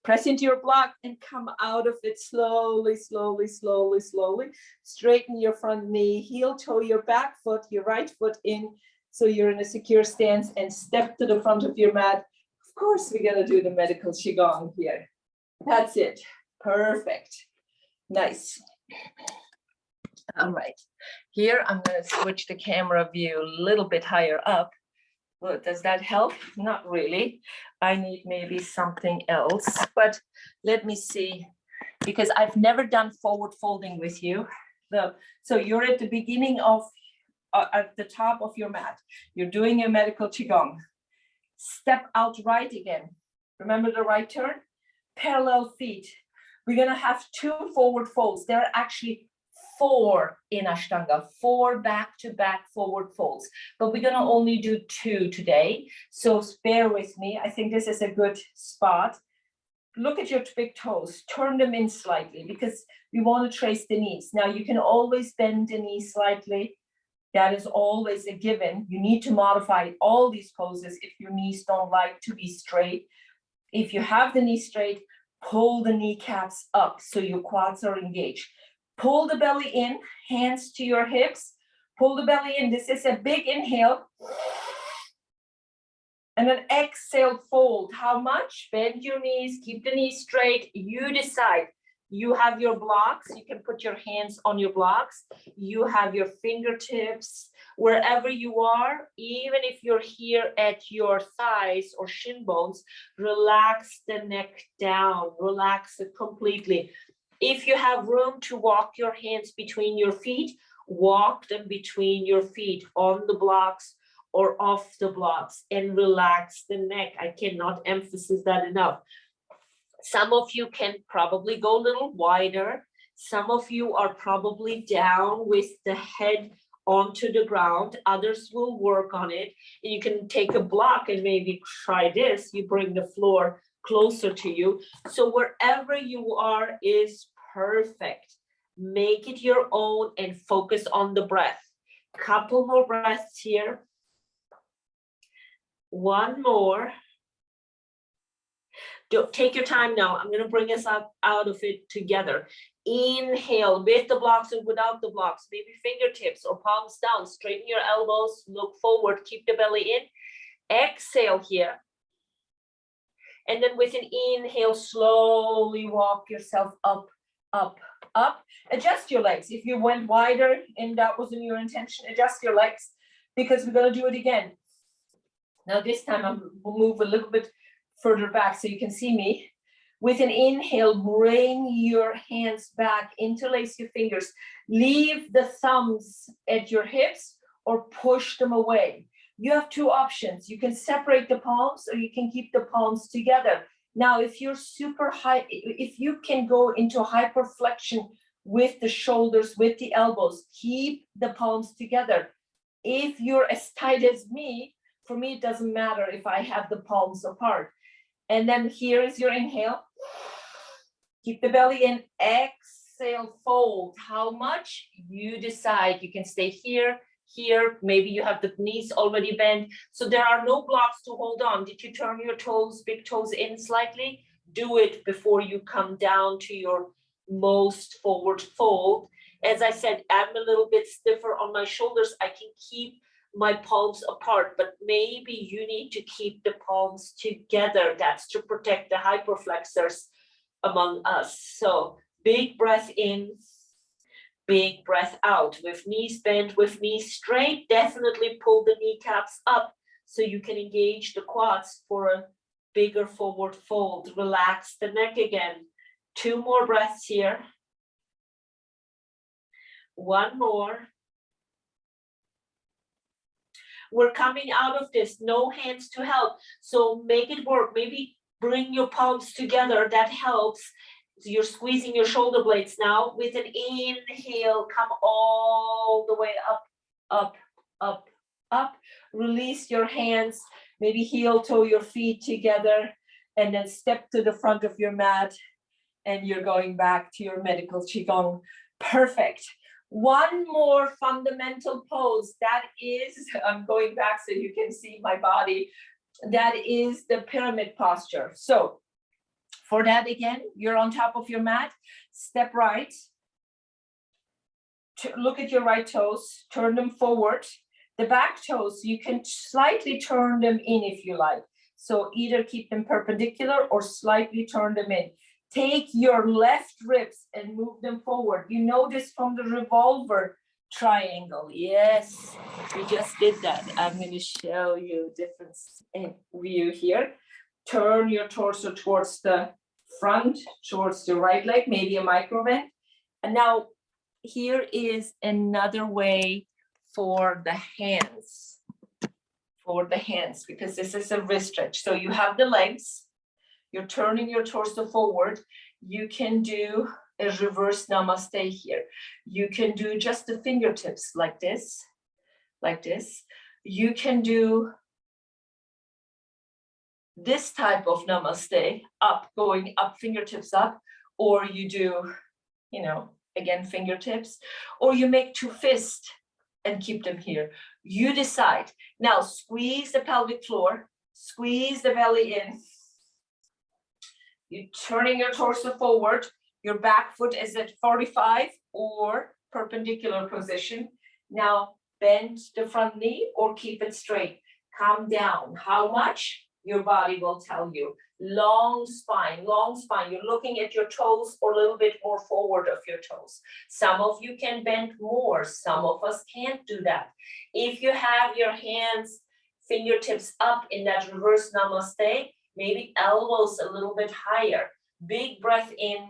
Press into your block and come out of it slowly, slowly, slowly, slowly. Straighten your front knee, heel toe your back foot, your right foot in, so you're in a secure stance, and step to the front of your mat. Of course, we're gonna do the medical Qigong here. That's it, perfect, nice. All right, here I'm gonna switch the camera view a little bit higher up. Well, does that help? Not really. I need maybe something else, but let me see, because I've never done forward folding with you. So you're at the beginning of, at the top of your mat. You're doing a medical Qigong. Step out right again. Remember the right turn? Parallel feet. We're gonna have 2 forward folds. There are actually 4 in Ashtanga, 4 back-to-back forward folds, but we're gonna only do 2 today. So bear with me. I think this is a good spot. Look at your big toes, turn them in slightly because we want to trace the knees. Now you can always bend the knees slightly. That is always a given. You need to modify all these poses if your knees don't like to be straight. If you have the knee straight, pull the kneecaps up so your quads are engaged. Pull the belly in, hands to your hips. Pull the belly in. This is a big inhale. And then exhale, fold. How much? Bend your knees, keep the knees straight. You decide. You have your blocks. You can put your hands on your blocks. You have your fingertips. Wherever you are, even if you're here at your thighs or shin bones, relax the neck down. Relax it completely. If you have room to walk your hands between your feet, walk them between your feet on the blocks or off the blocks, and relax the neck. I cannot emphasize that enough. Some of you can probably go a little wider. Some of you are probably down with the head onto the ground. Others will work on it. And you can take a block and maybe try this. You bring the floor closer to you. So wherever you are is perfect. Make it your own and focus on the breath. Couple more breaths here. One more. Take your time now. I'm going to bring us up out of it together. Inhale with the blocks and without the blocks. Maybe fingertips or palms down. Straighten your elbows. Look forward. Keep the belly in. Exhale here. And then with an inhale, slowly walk yourself up, up, up. Adjust your legs. If you went wider and that wasn't your intention, adjust your legs because we're going to do it again. Now this time we'll move a little bit further back so you can see me. With an inhale, bring your hands back, interlace your fingers. Leave the thumbs at your hips or push them away. You have 2 options. You can separate the palms or you can keep the palms together. Now, if you're super high, if you can go into hyperflexion with the shoulders, with the elbows, keep the palms together. If you're as tight as me, for me, it doesn't matter if I have the palms apart. And then here is your inhale. Keep the belly in. Exhale, fold. How much? You decide. You can stay here. Here, maybe you have the knees already bent. So there are no blocks to hold on. Did you turn your toes, big toes in slightly? Do it before you come down to your most forward fold. As I said, I'm a little bit stiffer on my shoulders. I can keep my palms apart, but maybe you need to keep the palms together. That's to protect the hyperflexors among us. So big breath in. Big breath out with knees bent, with knees straight. Definitely pull the kneecaps up so you can engage the quads for a bigger forward fold. Relax the neck again. 2 more breaths here. 1 more. We're coming out of this. No hands to help. So make it work. Maybe bring your palms together. That helps. So you're squeezing your shoulder blades now. With an inhale, come all the way up, up, up, up. Release your hands, maybe heel toe your feet together, and then step to the front of your mat, and you're going back to your medical Qigong. Perfect. 1 more fundamental pose. That is, I'm going back so you can see my body. That is the pyramid posture. So For that, again, you're on top of your mat, step right, look at your right toes, turn them forward. The back toes, you can slightly turn them in if you like. So either keep them perpendicular or slightly turn them in. Take your left ribs and move them forward. You know this from the revolver triangle. Yes, we just did that. I'm going to show you a difference in view here. Turn your torso towards the front, towards the right leg, maybe a micro bend. And now here is another way for the hands. Because this is a wrist stretch. So you have the legs, you're turning your torso forward. You can do a reverse namaste here. You can do just the fingertips like this. You can do this type of namaste, up, going up, fingertips up, or you do, again, fingertips, or you make two fists and keep them here. You decide. Now squeeze the pelvic floor, squeeze the belly in. You're turning your torso forward. Your back foot is at 45 or perpendicular position. Now bend the front knee or keep it straight. Come down. How much? Your body will tell you. Long spine. You're looking at your toes or a little bit more forward of your toes. Some of you can bend more. Some of us can't do that. If you have your hands, fingertips up in that reverse namaste, maybe elbows a little bit higher. Big breath in,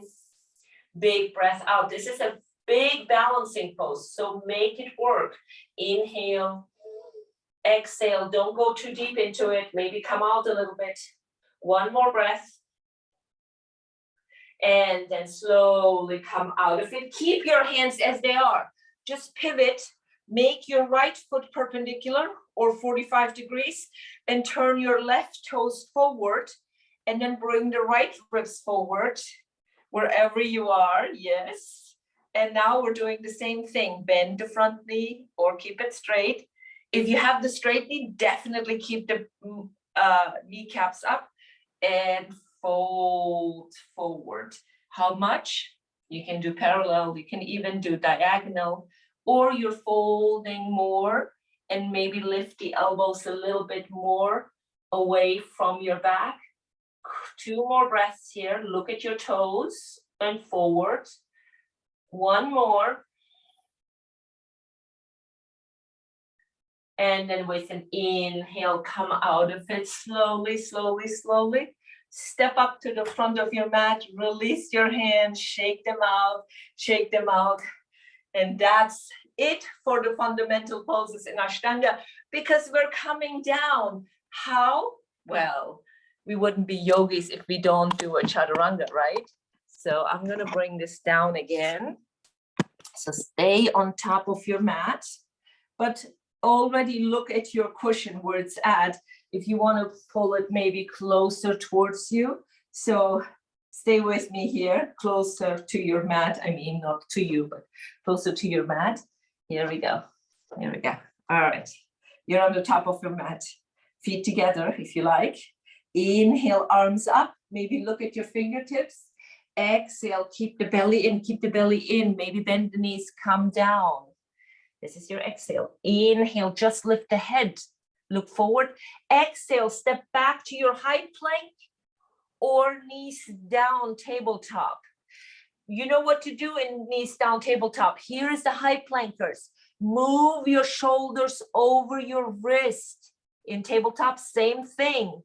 big breath out. This is a big balancing pose, so make it work. Inhale, exhale. Don't go too deep into it. Maybe come out a little bit. One more breath. And then slowly come out of it. Keep your hands as they are. Just pivot. Make your right foot perpendicular or 45 degrees and turn your left toes forward and then bring the right ribs forward wherever you are. Yes. And now we're doing the same thing. Bend the front knee or keep it straight. If you have the straight knee, definitely keep the kneecaps up and fold forward. How much? You can do parallel. You can even do diagonal. Or you're folding more and maybe lift the elbows a little bit more away from your back. 2 more breaths here. Look at your toes and forward. 1 more. And then with an inhale, come out of it slowly. Step up to the front of your mat, release your hands, shake them out. And that's it for the fundamental poses in Ashtanga, because we're coming down. How? Well, we wouldn't be yogis if we don't do a Chaturanga, right? So I'm going to bring this down again. So stay on top of your mat, but already look at your cushion where it's at. If you want to pull it maybe closer towards you. So stay with me here, closer to your mat. I mean, not to you, but closer to your mat. Here we go. All right. You're on the top of your mat. Feet together, if you like. Inhale, arms up. Maybe look at your fingertips. Exhale, keep the belly in. Maybe bend the knees, come down. This is your exhale. Inhale, just lift the head. Look forward. Exhale, step back to your high plank or knees down tabletop. You know what to do in knees down tabletop. Here is the high plankers. Move your shoulders over your wrist. In tabletop, same thing.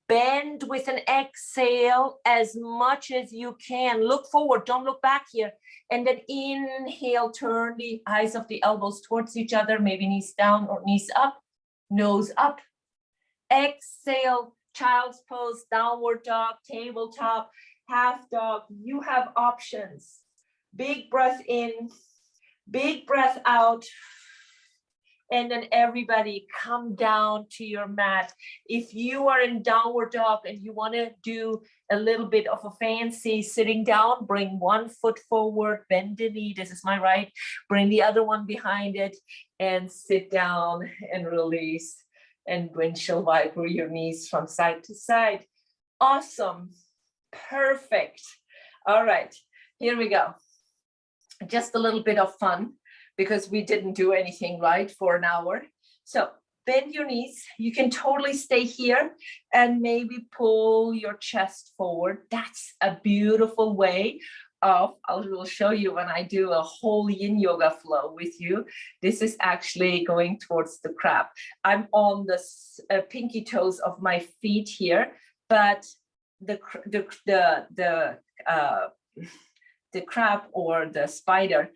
Bend with an exhale as much as you can. Look forward, don't look back here. And then inhale, turn the eyes of the elbows towards each other, maybe knees down or knees up, nose up. Exhale, child's pose, downward dog, tabletop, half dog. You have options. Big breath in, big breath out. And then everybody come down to your mat. If you are in downward dog and you want to do a little bit of a fancy sitting down, bring one foot forward, bend the knee. This is my right. Bring the other one behind it and sit down and release. And windshield wiper your knees from side to side. Awesome. Perfect. All right, here we go. Just a little bit of fun because we didn't do anything right for an hour. So bend your knees. You can totally stay here and maybe pull your chest forward. That's a beautiful way of, I will show you when I do a whole yin yoga flow with you. This is actually going towards the crab. I'm on the pinky toes of my feet here, but the crab or the spider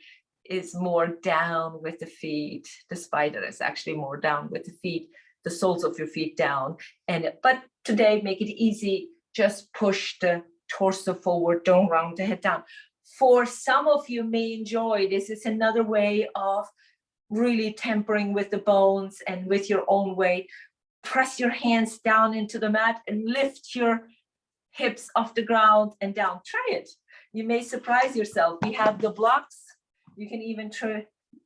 is more down with the feet. The spider is actually more down with the feet, the soles of your feet down. But today, make it easy. Just push the torso forward, don't round the head down. For some of you may enjoy, this is another way of really tempering with the bones and with your own weight. Press your hands down into the mat and lift your hips off the ground and down. Try it. You may surprise yourself. We have the blocks. You can even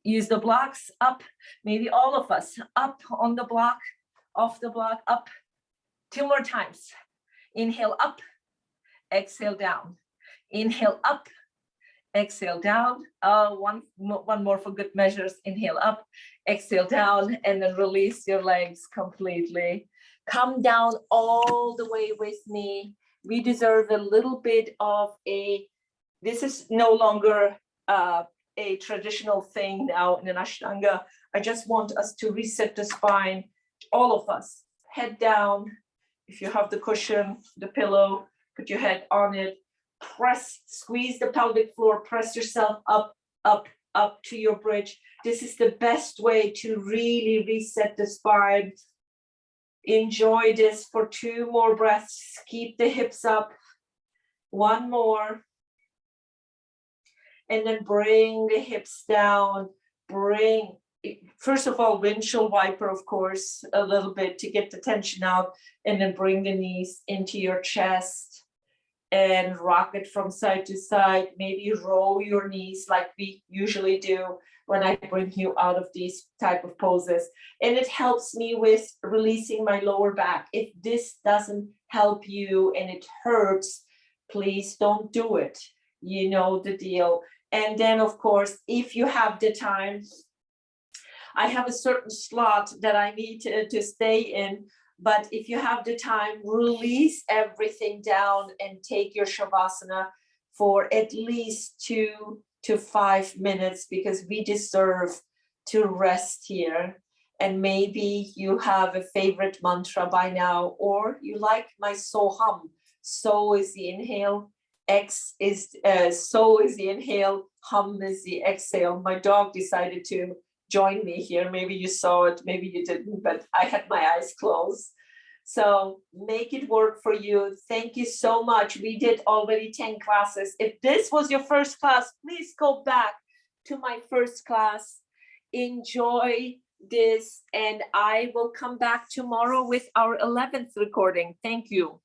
use the blocks up, maybe all of us, up on the block, off the block, up. 2 more times. Inhale up, exhale down. Inhale up, exhale down. One more for good measures. Inhale up, exhale down, and then release your legs completely. Come down all the way with me. We deserve a little bit of this is no longer a traditional thing now in an Ashtanga. I just want us to reset the spine, all of us, head down. If you have the cushion, the pillow, put your head on it, press, squeeze the pelvic floor, press yourself up, up, up to your bridge. This is the best way to really reset the spine. Enjoy this for 2 more breaths. Keep the hips up. 1 more. And then bring the hips down. Bring, first of all, windshield wiper, of course, a little bit to get the tension out. And then bring the knees into your chest and rock it from side to side. Maybe roll your knees like we usually do when I bring you out of these type of poses. And it helps me with releasing my lower back. If this doesn't help you and it hurts, please don't do it. You know the deal. And then, of course, if you have the time, I have a certain slot that I need to stay in. But if you have the time, release everything down and take your Shavasana for at least 2 to 5 minutes, because we deserve to rest here. And maybe you have a favorite mantra by now, or you like my Soham. So is the inhale, X is so is the inhale, hum is the exhale. My dog decided to join me here. Maybe you saw it, maybe you didn't, but I had my eyes closed. So make it work for you. Thank you so much. We did already 10 classes. If this was your first class, please go back to my first class. Enjoy this, and I will come back tomorrow with our 11th recording. Thank you.